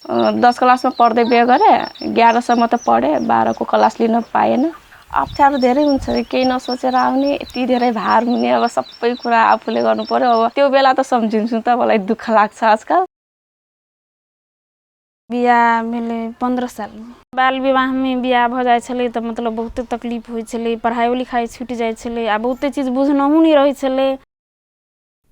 10 क्लासमा पढ्दै बिहे गरेँ, 11 सम्म त पढेँ, 12 को क्लास लिन पाएन। अप्ठ्यारो धेरै हुन्छ, केही नसोचेर आउने, यति धेरै भार हुने, अब सबै कुरा आफूले गर्नु पर्यो। अब त्यो बेला त सम्झिन्छु त, मलाई दुःख लाग्छ आजकल। बियाह भेलै 15 साल। बाल विवाह में बियाह भ जाइ छलै त मतलब बहुते तकलीफ होइ छलै, पढ़ाइयो लिखाइ छुटि जाइ छलै, आ बहुते चीज बुझ्नहु नै रहै छलै।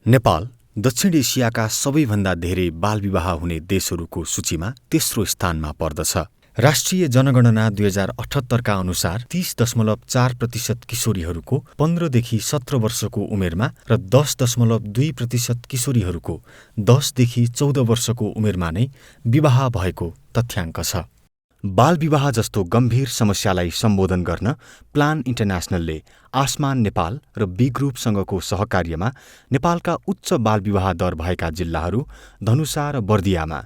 नेपाल दक्षिण एसियाका सबैभन्दा धेरै बाल विवाह हुने देशहरूको सूचीमा तेस्रो स्थानमा पर्दछ। राष्ट्रिय जनगणना 2078 का अनुसार 30.4% किशोरीहरूको 15 देखि 17 वर्षको उमेरमा र 10.2% किशोरीहरूको 10 देखि 14 वर्षको उमेरमा नै विवाह भएको तथ्याङ्क छ। बाल विवाह जस्तो गम्भीर समस्यालाई सम्बोधन गर्न प्लान इन्टरनेसनलले आसमान नेपाल र बी ग्रुपसँगको सहकार्यमा नेपालका उच्च बाल विवाह दर भएका जिल्लाहरू धनुषा र बर्दियामा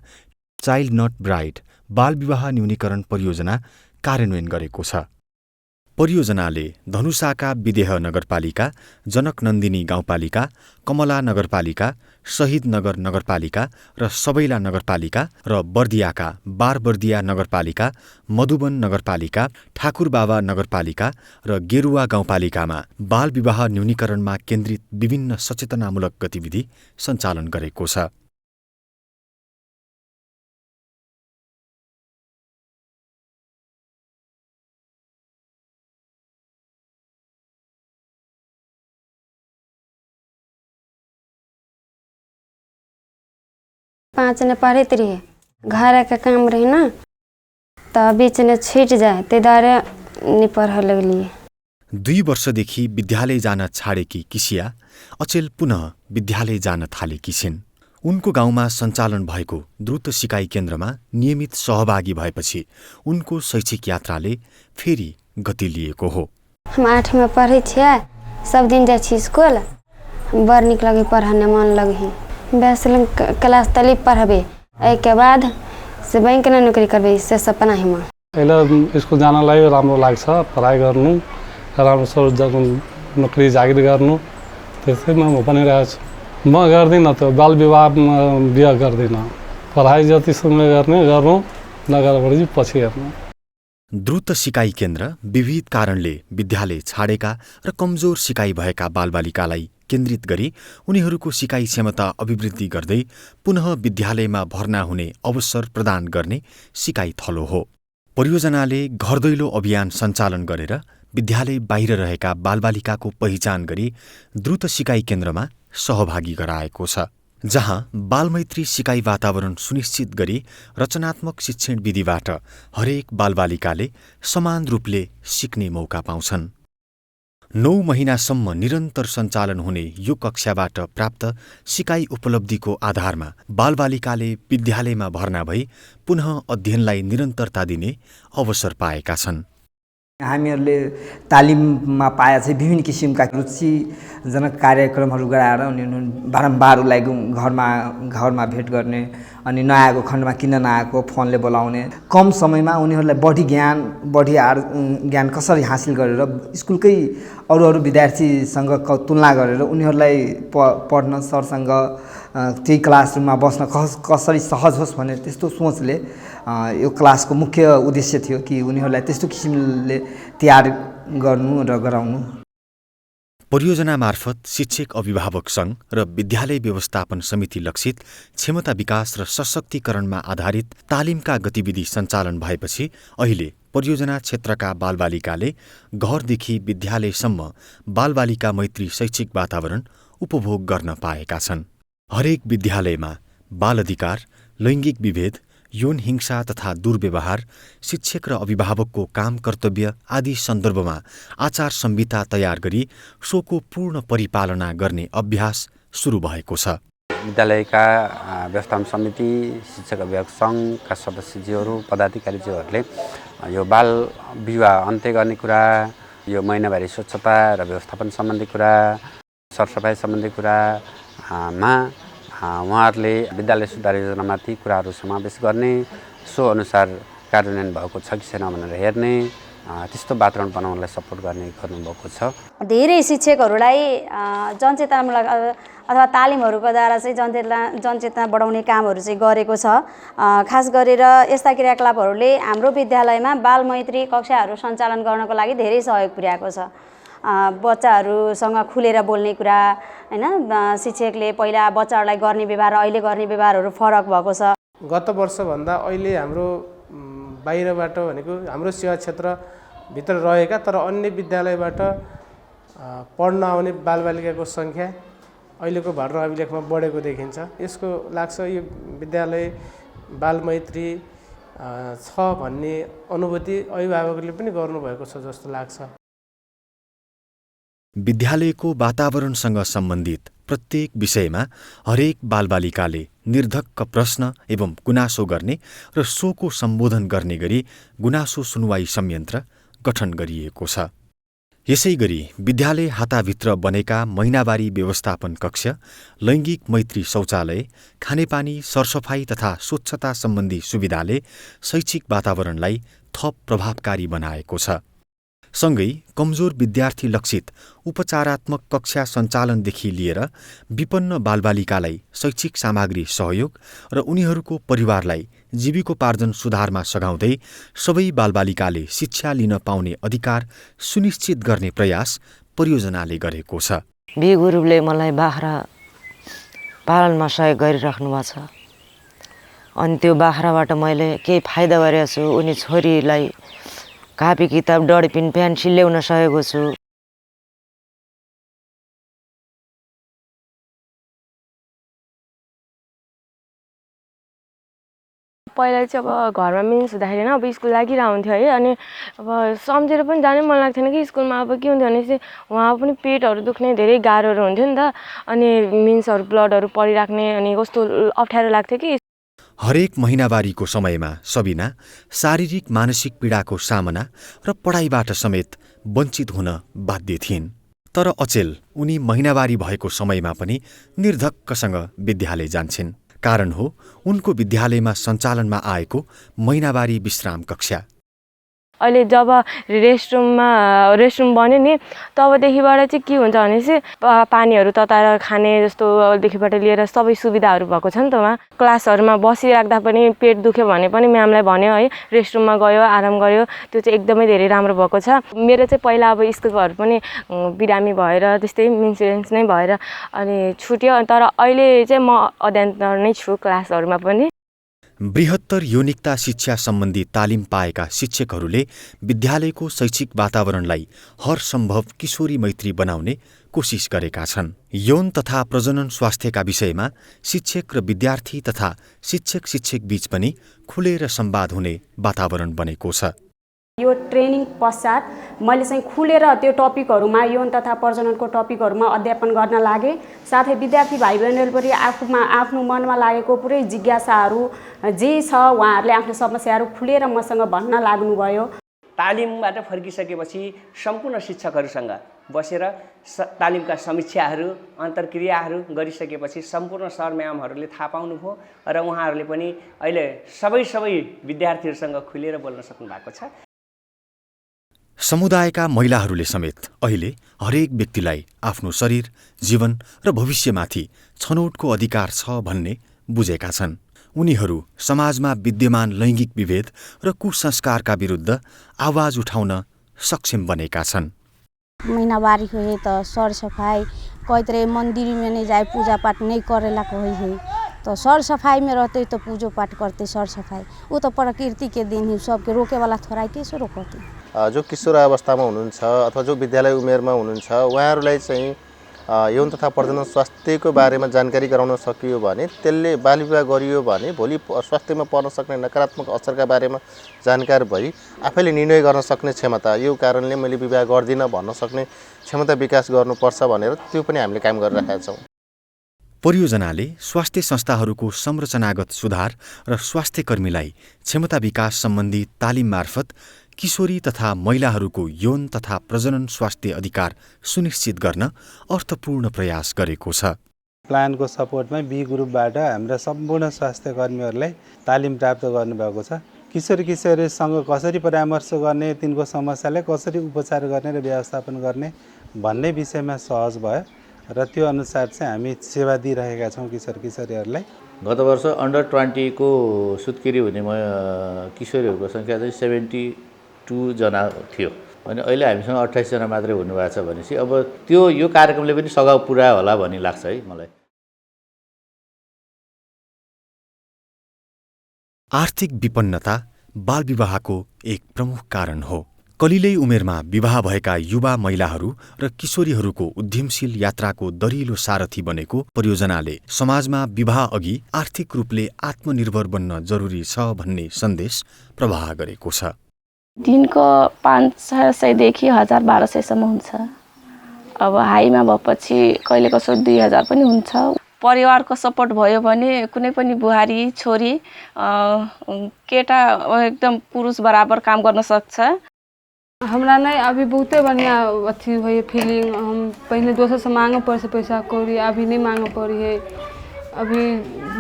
चाइल्ड नट ब्राइड बाल विवाह न्यूनीकरण परियोजना कार्यान्वयन गरेको छ। परियोजनाले धनुषाका विदेह नगरपालिका, जनकनन्दिनी गाउँपालिका, कमला नगरपालिका, शहीद नगर नगरपालिका र सबैला नगरपालिका र बर्दियाका बारबर्दिया नगरपालिका, मधुबन नगरपालिका, ठाकुरबाबा नगरपालिका र गेरुवा गाउँपालिकामा बाल विवाह न्यूनीकरणमा केन्द्रित विभिन्न सचेतनामूलक गतिविधि सञ्चालन गरेको छ। पाँच ने पढ़ते रहिए, घर के काम रहे ना, तो बीच ने छूट जाए, ते द्वारा नहीं पढ़ लगलिए। 2 वर्षदेखि विद्यालय जान छाडेकी किसिया अचेल पुनः विद्यालय जान थालेकी छिन्। उनको गाउँमा सञ्चालन भएको द्रुत सिकाइ केन्द्रमा नियमित सहभागी भएपछि उनको शैक्षिक यात्राले फेरि गति लिएको हो। हम 8 में पढ़े थे, सब दिन जाए स्कूल, बड़ निक लगे पढ़ने, मन लगे। बस क्लास तली पढ़बे, के बाद से बैंक में नौकरी करबे, से सपना है। म अहिले स्कुल जानलाई राम्रो लाग्छ, पढाइ गर्नु, राम्रोसँग नोकरी जागिर गर्नु, त्यसैमा म पनि रहेछु। म गर्दिनँ त्यो बाल विवाहमा बिहा गर्दिनँ, पढाइ जतिसँग गर्ने गर्नु, नगरेपछि पछि हेर्नु। द्रुत सिकाइ केन्द्र विविध कारणले विद्यालय छाडेका र कमजोर सिकाइ भएका बालबालिकालाई केन्द्रित गरी उनीहरूको सिकाइ क्षमता अभिवृद्धि गर्दै पुनः विद्यालयमा भर्ना हुने अवसर प्रदान गर्ने सिकाइ थलो हो। परियोजनाले घर दैलो अभियान सञ्चालन गरेर विद्यालय बाहिर रहेका बालबालिकाको पहिचान गरी द्रुत सिकाइ केन्द्रमा सहभागी गराएको छ, जहाँ बालमैत्री सिकाइ वातावरण सुनिश्चित गरी रचनात्मक शिक्षण विधिबाट हरेक बालबालिकाले समान रूपले सिक्ने मौका पाउँछन्। 9 महिनासम्म निरन्तर सञ्चालन हुने यो कक्षाबाट प्राप्त सिकाइ उपलब्धिको आधारमा बालबालिकाले विद्यालयमा भर्ना भई पुनः अध्ययनलाई निरन्तरता दिने अवसर पाएका छन्। हामीहरूले तालिममा पाए चाहिँ विभिन्न किसिमका रुचिजनक कार्यक्रमहरू गराएर बारम्बार उसलाई घरमा भेट गर्ने, अनि नआएको खण्डमा किन नआएको फोनले बोलाउने, कम समयमा उनीहरूलाई बढी ज्ञान कसरी हासिल गरेर स्कुलकै अरू विद्यार्थीसँग तुलना गरेर उनीहरूलाई पढ्न सरसँग त्यही क्लासरुममा बस्न कसरी सहज होस् भन्ने त्यस्तो सोचले यो क्लासको मुख्य उद्देश्य थियो कि उनीहरूलाई त्यस्तो किसिमले तयार गर्नु र गराउनु। परियोजना मार्फत शिक्षक अभिभावक सङ्घ र विद्यालय व्यवस्थापन समिति लक्षित क्षमता विकास र सशक्तिकरणमा आधारित तालिमका गतिविधि सञ्चालन भएपछि अहिले परियोजना क्षेत्रका बालबालिकाले घरदेखि विद्यालयसम्म बालबालिका मैत्री शैक्षिक वातावरण उपभोग गर्न पाएका छन्। हरेक विद्यालयमा बाल अधिकार, लैङ्गिक विभेद, यौन हिंसा तथा दुर्व्यवहार, शिक्षक र अभिभावकको काम कर्तव्य आदि सन्दर्भमा आचार संहिता तयार गरी सोको पूर्ण परिपालना गर्ने अभ्यास सुरु भएको छ। विद्यालयका व्यवस्थापन समिति, शिक्षक अभिभावक सङ्घका सदस्यज्यूहरू, पदाधिकारीज्यूहरूले यो बाल विवाह अन्त्य गर्ने कुरा, यो महिनावारी स्वच्छता र व्यवस्थापन सम्बन्धी कुरा, सरसफाइ सम्बन्धी कुरामा उहाँहरूले विद्यालय सुधार योजनामाथि कुराहरू समावेश गर्ने, सो अनुसार कार्यान्वयन भएको छ कि छैन भनेर हेर्ने, त्यस्तो वातावरण बनाउनलाई सपोर्ट गर्नुभएको छ। धेरै शिक्षकहरूलाई जनचेतनामूलक अथवा तालिमहरूको द्वारा चाहिँ जनचेतना बढाउने कामहरू चाहिँ गरेको छ। खास गरेर यस्ता क्रियाकलापहरूले हाम्रो विद्यालयमा बालमैत्री कक्षाहरू सञ्चालन गर्नको लागि धेरै सहयोग पुर्याएको छ। बच्चाहरूसँग खुलेर बोल्ने कुरा हैन, शिक्षकले पहिला बच्चाहरूलाई गर्ने व्यवहार र अहिले गर्ने व्यवहारहरू फरक भएको छ। गत वर्षभन्दा अहिले हाम्रो बाहिरबाट भनेको हाम्रो सेवा क्षेत्रभित्र रहेका तर अन्य विद्यालयबाट पढ्न आउने बालबालिकाको सङ्ख्या अहिलेको भर्ना अभिलेखमा बढेको देखिन्छ। यसको लाग्छ यो विद्यालय बालमैत्री छ भन्ने अनुभूति अभिभावकले पनि गर्नुभएको छ जस्तो लाग्छ। विद्यालयको वातावरणसँग सम्बन्धित प्रत्येक विषयमा हरेक बालबालिकाले निर्धक्क प्रश्न एवं गुनासो गर्ने र सोको सम्बोधन गर्ने गरी गुनासो सुनवाई संयन्त्र गठन गरिएको छ। यसैगरी विद्यालय हाताभित्र बनेका महिनावारी व्यवस्थापन कक्ष, लैङ्गिक मैत्री शौचालय, खानेपानी, सरसफाई तथा स्वच्छता सम्बन्धी सुविधाले शैक्षिक वातावरणलाई थप प्रभावकारी बनाएको छ। सँगै कमजोर विद्यार्थी लक्षित उपचारात्मक कक्षा सञ्चालनदेखि लिएर विपन्न बालबालिकालाई शैक्षिक सामग्री सहयोग र उनीहरूको परिवारलाई जीविकोपार्जन सुधारमा सघाउँदै सबै बालबालिकाले शिक्षा लिन पाउने अधिकार सुनिश्चित गर्ने प्रयास परियोजनाले गरेको छ। बी गुरुले मलाई बाख्रा पालनमा सहयोग गरिराख्नु भएको छ। अनि त्यो बाख्राबाट मैले केही फाइदा गरेको छु। उनी छोरीलाई कापी किताब डडपिन पेन्सिल ल्याउन सकेको छु। पहिला चाहिँ अब घरमा मिन्स हुँदाखेरि अब स्कुल लागिरहन्थ्यो है, अनि अब सम्झेर पनि जानै मन लाग्थेन कि स्कुलमा। अब के हुन्थ्यो भने चाहिँ उहाँ पनि पेटहरू दुख्ने धेरै गाह्रोहरू हुन्थ्यो नि त, अनि मिन्सहरू ब्लडहरू परिराख्ने, अनि कस्तो अप्ठ्यारो लाग्थ्यो कि। हरेक महिनावारीको समयमा सबिना शारीरिक मानसिक पीडाको सामना र पढाइबाट समेत वञ्चित हुन बाध्य थिइन्। तर अचेल उनी महिनावारी भएको समयमा पनि निर्धक्कसँग विद्यालय जान्छन्। कारण हो उनको विद्यालयमा सञ्चालनमा आएको महिनावारी विश्राम कक्षा। अहिले जब रेस्टरुम बन्यो नि तबदेखिबाट चाहिँ के हुन्छ भने चाहिँ पानीहरू तताएर खाने जस्तोदेखिबाट लिएर सबै सुविधाहरू भएको छ नि त। उहाँ क्लासहरूमा बसिराख्दा पनि पेट दुख्यो भने पनि म्यामलाई भन्यो है, रेस्टरुममा गयो, आराम गर्यो। त्यो चाहिँ एकदमै धेरै राम्रो भएको छ। मेरो चाहिँ पहिला अब स्कुलहरू पनि बिरामी भएर त्यस्तै इन्सिडेन्स नै भएर अनि छुट्यो। तर अहिले चाहिँ म अध्ययन नै छु क्लासहरूमा पनि। बृहत्तर यौनिकता शिक्षा सम्बन्धी तालिम पाएका शिक्षकहरूले विद्यालयको शैक्षिक वातावरणलाई हर सम्भव किशोरी मैत्री बनाउने कोसिस गरेका छन्। यौन तथा प्रजनन स्वास्थ्यका विषयमा शिक्षक र विद्यार्थी तथा शिक्षक बीच पनि खुलेर संवाद हुने वातावरण बनेको छ। यो ट्रेनिङ पश्चात मैले चाहिँ खुलेर त्यो टपिकहरूमा यौन तथा प्रजननको टपिकहरूमा अध्यापन गर्न लागे। साथै विद्यार्थी भाइ बहिनीहरूले पनि आफ्नो मनमा लागेको पुरै जिज्ञासाहरू जे छ उहाँहरूले आफ्नो समस्याहरू खुलेर मसँग भन्न लाग्नुभयो। तालिमबाट फर्किसकेपछि सम्पूर्ण शिक्षकहरूसँग बसेर तालिमका समीक्षाहरू अन्तर्क्रियाहरू गरिसकेपछि सम्पूर्ण सर म्यामहरूले थाहा पाउनुभयो र उहाँहरूले पनि अहिले सबै विद्यार्थीहरूसँग खुलेर बोल्न सक्नु भएको छ। समुदायका महिलाहरूले समेत अहिले हरेक व्यक्तिलाई आफ्नो शरीर, जीवन र भविष्यमाथि छनौटको अधिकार छ भन्ने बुझेका छन्। उनीहरू समाजमा विद्यमान लैङ्गिक विभेद र कुसंस्कारका विरुद्ध आवाज उठाउन सक्षम बनेका छन्। महीनावारी हुए तो सर सफाई कोई तरह मंदिर में नहीं जाए, पूजा पाठ नहीं करेला कोई है तो सर सफाई में रहते तो पूजो पाठ करते। सर सफाई वो तो प्रकृति के दिन ही, सबके रोके वाला थोड़ा कैसे रोकते। जो किशोर अवस्थामा हुनुहुन्छ अथवा जो विद्यालय उमेरमा हुनुहुन्छ उहाँहरूलाई चाहिँ यौन तथा प्रजनन स्वास्थ्यको बारेमा जानकारी गराउन सकियो भने त्यसले बाल विवाह गरियो भने भोलि स्वास्थ्यमा पर्न सक्ने नकारात्मक असरका बारेमा जानकार भई आफैले निर्णय गर्न सक्ने क्षमता, यो कारणले मैले विवाह गर्दिन भन्न सक्ने क्षमता विकास गर्नुपर्छ भनेर त्यो पनि हामीले काम गरिरहेका छौँ। परियोजनाले स्वास्थ्य संस्थाहरूको संरचनागत सुधार र स्वास्थ्यकर्मीलाई क्षमता विकास सम्बन्धी तालिम मार्फत किशोरी तथा महिलाहरूको यौन तथा प्रजनन स्वास्थ्य अधिकार सुनिश्चित गर्न अर्थपूर्ण प्रयास गरेको छ। प्लानको सपोर्टमा बी ग्रुपबाट हाम्रा सम्पूर्ण स्वास्थ्य कर्मीहरूलाई तालिम प्राप्त गर्नुभएको छ। किशोर किशोरीसँग कसरी परामर्श गर्ने, तिनको समस्यालाई कसरी उपचार गर्ने र व्यवस्थापन गर्ने भन्ने विषयमा सहज भयो र त्यो अनुसार चाहिँ हामी सेवा दिइरहेका छौँ किशोर किशोरीहरूलाई। गत वर्ष अन्डर 20 को सुत्केरी हुने किशोरीहरूको सङ्ख्या चाहिँ 72 जना थियो भने अहिले हामीसँग 28 जना मात्रै हुनुभएको छ भनेपछि अब त्यो यो कार्यक्रमले पनि सघाउ पुर्यायो होला भन्ने लाग्छ है मलाई। आर्थिक विपन्नता बालविवाहको एक प्रमुख कारण हो। कलिलै उमेरमा विवाह भएका युवा महिलाहरू र किशोरीहरूको उद्यमशील यात्राको दरिलो सारथी बनेको परियोजनाले समाजमा विवाह अघि आर्थिक रूपले आत्मनिर्भर बन्न जरुरी छ भन्ने सन्देश प्रवाह गरेको छ। दिनको 500 देखि 1200सम्म हुन्छ। अब हाईमा भएपछि कहिले कसो 2000 पनि हुन्छ। परिवारको सपोर्ट भयो भने कुनै पनि बुहारी छोरी केटा एकदम पुरुष बराबर काम गर्न सक्छ। हमरा नहीं अभी बहुते बढ़िया अथी हुई फीलिंग। हम पहले दोसर से मांगे पड़े से पैसा कौड़ी, अभी नहीं मांगे पड़ी है। अभी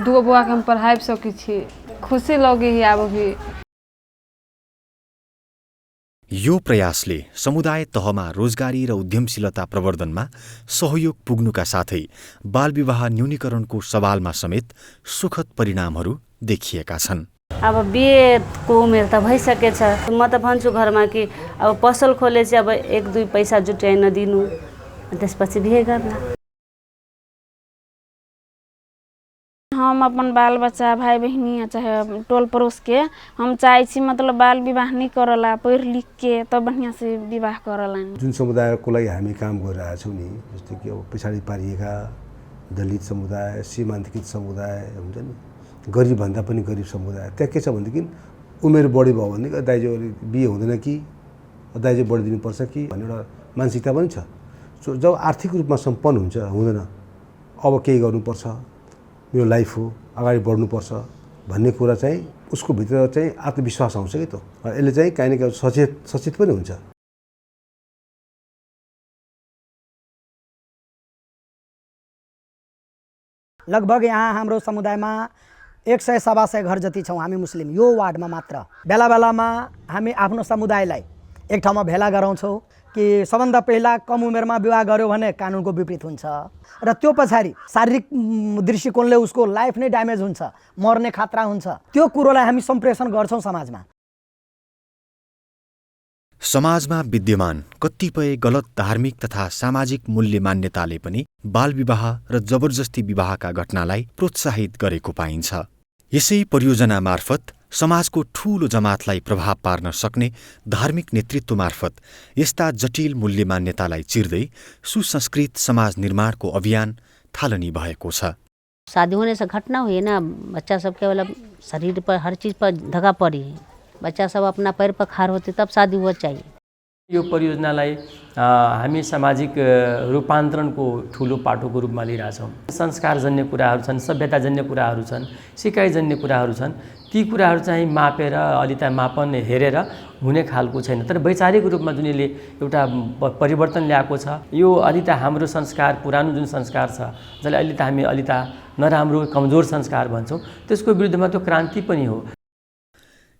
2 बुआ के हम पढ़ाई सकी छी, खुशी लगे ही अब भी। यो प्रयासले समुदाय तहमा रोजगारी र उद्यमशीलता प्रवर्धनमा सहयोग पुग्नुका साथै बालविवाह न्यूनीकरणको सवालमा समेत सुखद परिणामहरू देखिएका छन्। अब बिहेको उमेर त भइसकेछ। म त भन्छु घरमा कि अब पसल खोले चाहिँ अब 1-2 पैसा जुटाइन दिनु, त्यसपछि बिहे गर्न। हम अपन बाल बच्चा भाई बहनी चाहे टोल पड़ोस के हम चाहे छी मतलब बाल विवाह नहीं करला, पढ़ लिख के तब बढ़िया से विवाह करला। जुन समुदायको लागि हामी काम गरिरहेका छौँ नि, जस्तै कि अब पछाडि पारिएका दलित समुदाय, सीमान्तकृत समुदाय हुन्छ नि, गरिब भन्दा पनि गरिब समुदाय, त्यहाँ के छ भनेदेखि उमेर बढी भयो भने दाइजो बिहे हुँदैन कि दाइजो बढिदिनुपर्छ कि भन्ने एउटा मानसिकता पनि छ। सो जब आर्थिक रूपमा सम्पन्न हुन्छ, हुँदैन अब केही गर्नुपर्छ, मेरो लाइफ हो, अगाडि बढ्नुपर्छ भन्ने कुरा चाहिँ उसको भित्र चाहिँ आत्मविश्वास आउँछ कि त यसले चाहिँ काहीँ न काहीँ सचेत पनि हुन्छ। लगभग यहाँ हाम्रो समुदायमा 100-125 घर जति छौँ हामी मुस्लिम यो वार्डमा मात्र। बेला बेलामा हामी आफ्नो समुदायलाई एक ठाउँमा भेला गराउँछौँ कि सबभन्दा पहिला कम उमेरमा विवाह गर्यो भने कानुनको विपरीत हुन्छ र त्यो पछाडि शारीरिक दृष्टिकोणले उसको लाइफ नै ड्यामेज हुन्छ, मर्ने खतरा हुन्छ। त्यो कुरोलाई हामी सम्प्रेषण गर्छौँ समाजमा। समाजमा विद्यमान कतिपय गलत धार्मिक तथा सामाजिक मूल्य मान्यताले पनि बालविवाह र जबरजस्ती विवाहका घटनालाई प्रोत्साहित गरेको पाइन्छ। यसै परियोजना मार्फत समाजको ठूलो जमातलाई प्रभाव पार्न सक्ने धार्मिक नेतृत्व मार्फत यस्ता जटिल मूल्य मान्यतालाई चिर्दै सुसंस्कृत समाज निर्माणको अभियान थालनी भएको छ। शादी होने से घटना हुई ना, बच्चा सब के मतलब शरीर पर हर चीज़ पर धक्का पड़ी है, बच्चा सब अपना पैर पर खार होते तब शादी हुआ चाहिए। यो परियोजनालाई हामी सामाजिक रूपान्तरणको ठुलो पाटोको रूपमा लिइरहेछौँ। संस्कारजन्य कुराहरू छन्, सभ्यताजन्य कुराहरू छन्, सिकाइजन्य कुराहरू छन्। ती कुराहरू चाहिँ मापेर अलिकता मापन हेरेर हुने खालको छैन। तर वैचारिक रूपमा जुन यसले एउटा परिवर्तन ल्याएको छ, यो अलिकता हाम्रो संस्कार, पुरानो जुन संस्कार छ जसलाई अलिकता हामी अलिकता नराम्रो कमजोर संस्कार भन्छौँ, त्यसको विरुद्धमा त्यो क्रान्ति पनि हो।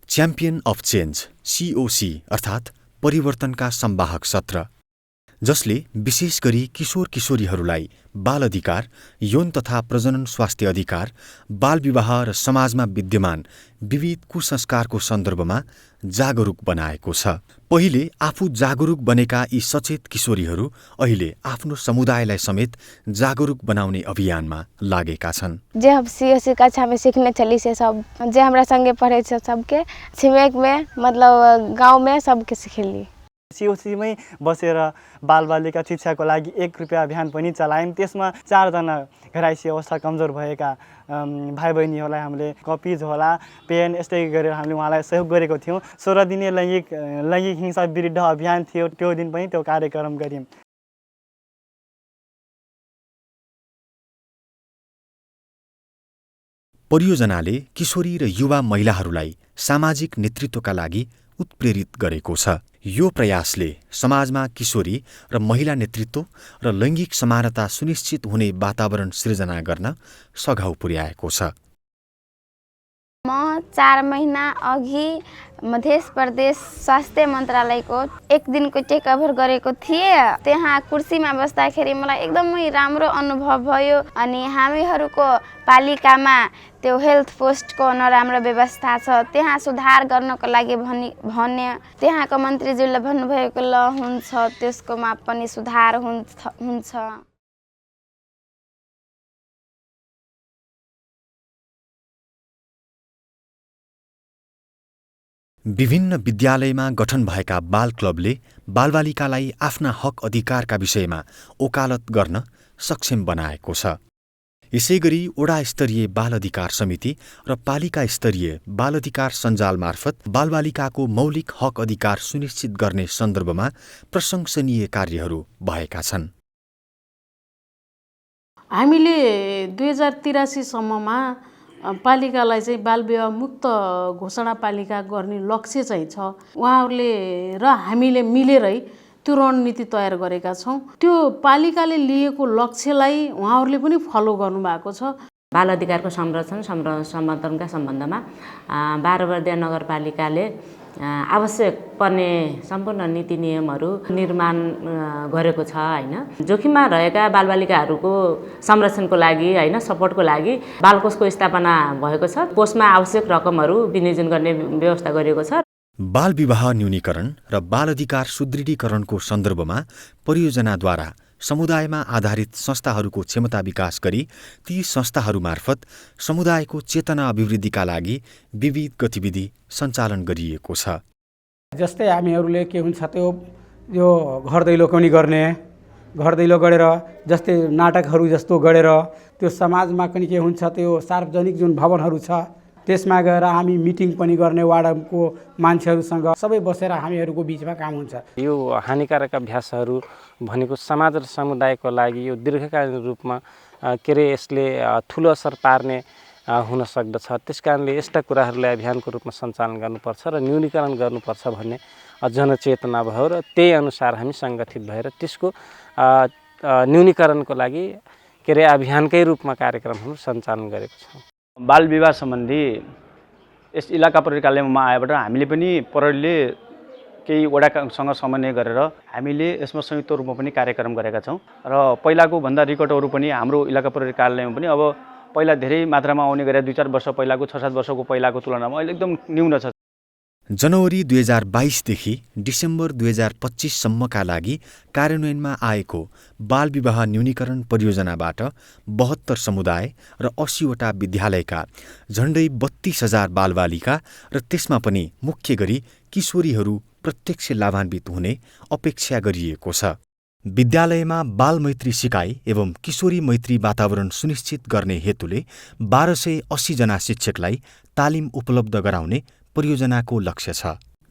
च्याम्पियन अफ चेन्ज COC अर्थात् परिवर्तनका संवाहक सत्र, जसले विशेष गरी किशोर किशोरीहरूलाई बाल अधिकार, यौन तथा प्रजनन स्वास्थ्य अधिकार, बाल विवाह र समाजमा विद्यमान विविध कुसंस्कारको सन्दर्भमा जागरुक बनाएको छ। पहिले आफू जागरुक बनेका यी सचेत किशोरीहरू अहिले आफ्नो समुदायलाई समेत जागरुक बनाउने अभियानमा लागेका छन्। जे हम COC कक्षा में सीखने चली से सब जे हमरा संगे पढ़े छे सबके छिमेक में मतलब गांव में सबके सिखेली। COC मै बसेर बालबालिका शिक्षाको लागि 1 रुपैयाँ अभियान पनि चलायौँ। त्यसमा 4 जना घराइसी अवस्था कमजोर भएका भाइ बहिनीहरूलाई हामीले कपिज होला, पेन यस्तै गरेर हामीले उहाँलाई सहयोग गरेको थियौँ। 16 दिने लैङ्गिक हिंसा विरुद्ध अभियान थियो, त्यो दिन पनि त्यो कार्यक्रम गर्यौँ। परियोजनाले किशोरी र युवा महिलाहरूलाई सामाजिक नेतृत्वका लागि उत्प्रेरित गरेको छ। यो प्रयासले समाजमा किशोरी र महिला नेतृत्व र लैङ्गिक समानता सुनिश्चित हुने वातावरण सृजना गर्न सघाउ पुर्याएको छ। म 4 महिना अघि मध्य प्रदेश स्वास्थ्य मन्त्रालयको एक दिनको टेकओभर गरेको थिएँ। त्यहाँ कुर्सीमा बस्दाखेरि मलाई एकदमै राम्रो अनुभव भयो अनि हामीहरूको पालिकामा त्यो हेल्थ पोस्टको नराम्रो व्यवस्था छ, त्यहाँ सुधार गर्नको लागि भने त्यहाँको मन्त्रीज्यूले भन्नुभएको ल हुन्छ, त्यसकोमा पनि सुधार हुन्छ। विभिन्न विद्यालयमा गठन भएका बाल क्लबले बालबालिकालाई आफ्ना हक अधिकारका विषयमा ओकालत गर्न सक्षम बनाएको छ। यसैगरी वडा स्तरीय बाल अधिकार समिति र पालिका स्तरीय बाल अधिकार सञ्जाल मार्फत बालबालिकाको मौलिक हक अधिकार सुनिश्चित गर्ने सन्दर्भमा प्रशंसनीय कार्यहरू भएका छन्। हामीले 2083 सम्ममा पालिकालाई चाहिँ बालविवाह मुक्त घोषणा पालिका गर्ने लक्ष्य चाहिँ छ। उहाँहरूले र हामीले मिलेरै त्यो रणनीति तयार गरेका छौँ। त्यो पालिकाले लिएको लक्ष्यलाई उहाँहरूले पनि फलो गर्नुभएको छ। बाल अधिकारको संरक्षण सम्वर्धनका सम्बन्धमा 12 बर्दिया नगरपालिकाले आवश्यक पर्ने सम्पूर्ण नीति नियमहरू निर्माण गरेको छ हैन। जोखिममा रहेका बालबालिकाहरूको संरक्षणको लागि हैन, सपोर्टको लागि बालकोषको स्थापना भएको छ। कोषमा आवश्यक रकमहरू विनियोजन गर्ने व्यवस्था गरिएको छ। बाल विवाह न्यूनीकरण र बाल अधिकार सुदृढीकरणको सन्दर्भमा परियोजनाद्वारा समुदायमा आधारित संस्थाहरूको क्षमता विकास गरी ती संस्थाहरू मार्फत समुदायको चेतना अभिवृद्धिका लागि विविध गतिविधि सञ्चालन गरिएको छ। जस्तै हामीहरूले के हुन्छ त्यो यो घर दैलो पनि गर्ने, घर दैलो गरेर जस्तै नाटकहरू जस्तो गरेर त्यो समाजमा पनि के हुन्छ त्यो सार्वजनिक जुन भवनहरू छ त्यसमा गएर हामी मिटिङ पनि गर्ने, वार्डको मान्छेहरूसँग सबै बसेर हामीहरूको बिचमा काम हुन्छ। यो हानिकारक अभ्यासहरू भनेको समाज र समुदायको लागि यो दीर्घकालीन रूपमा यसले ठुलो असर पार्ने हुन सक्दछ। त्यसकारणले यस्ता कुराहरूलाई अभियानको रूपमा सञ्चालन गर्नुपर्छ र न्यूनीकरण गर्नुपर्छ भन्ने जनचेतना भयो र त्यही अनुसार हामी सङ्गठित भएर त्यसको न्यूनीकरणको लागि अभियानकै रूपमा कार्यक्रमहरू सञ्चालन गरेको छौँ। बाल विवाह सम्बन्धी यस इलाका प्रहरी कार्यालयमा आएबाट हामीले पनि प्रहरीले केही वडासँग समन्वय गरेर हामीले यसमा संयुक्त रूपमा पनि कार्यक्रम गरेका छौँ र पहिलाको भन्दा रिकर्डहरू पनि हाम्रो इलाका प्रहरी कार्यालयमा पनि अब पहिला धेरै मात्रामा आउने गरे 2-4 वर्ष पहिलाको 6-7 वर्षको पहिलाको तुलनामा अहिले एकदम न्यून छ। जनवरी 2022 देखि डिसेम्बर 2025 सम्मका लागि कार्यान्वयनमा आएको बाल विवाह न्यूनीकरण परियोजनाबाट 72 समुदाय र 80वटा विद्यालयका झण्डै 32,000 बालबालिका र त्यसमा पनि मुख्य गरी किशोरीहरू प्रत्यक्ष लाभान्वित हुने अपेक्षा गरिएको छ। विद्यालयमा बाल मैत्री सिकाइ एवं किशोरी मैत्री वातावरण सुनिश्चित गर्ने हेतुले 1280 जना शिक्षकलाई तालिम उपलब्ध गराउने परियोजनाको लक्ष्य छ।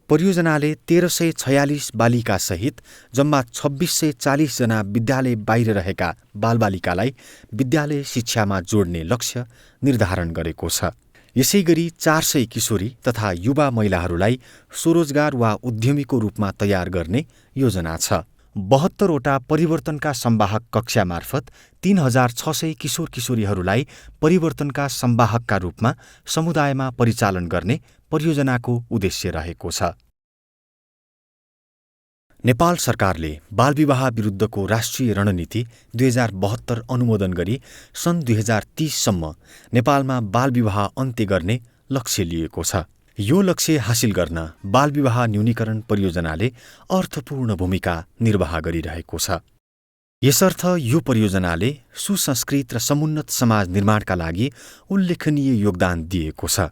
परियोजनाले 1346 बालिका सहित जम्मा 2640 जना विद्यालय बाहिर रहेका बालबालिकालाई विद्यालय शिक्षामा जोड्ने लक्ष्य निर्धारण गरेको छ। यसैगरी 400 किशोरी तथा युवा महिलाहरूलाई स्वरोजगार वा उद्यमीको रूपमा तयार गर्ने योजना छ। 72वटा परिवर्तनका संवाहक कक्षा मार्फत 3600 किशोर किशोरीहरूलाई परिवर्तनका संवाहकका रूपमा समुदायमा परिचालन गर्ने परियोजनाको उद्देश्य रहेको छ। नेपाल सरकारले बालविवाह विरुद्धको राष्ट्रिय रणनीति 2072 अनुमोदन गरी सन् 2030 सम्म नेपालमा बालविवाह अन्त्य गर्ने लक्ष्य लिएको छ। यो लक्ष्य हासिल गर्न बालविवाह न्यूनीकरण परियोजनाले अर्थपूर्ण भूमिका निर्वाह गरिरहेको छ। यसर्थ यो परियोजनाले सुसंस्कृत र समुन्नत समाज निर्माणका लागि उल्लेखनीय योगदान दिएको छ।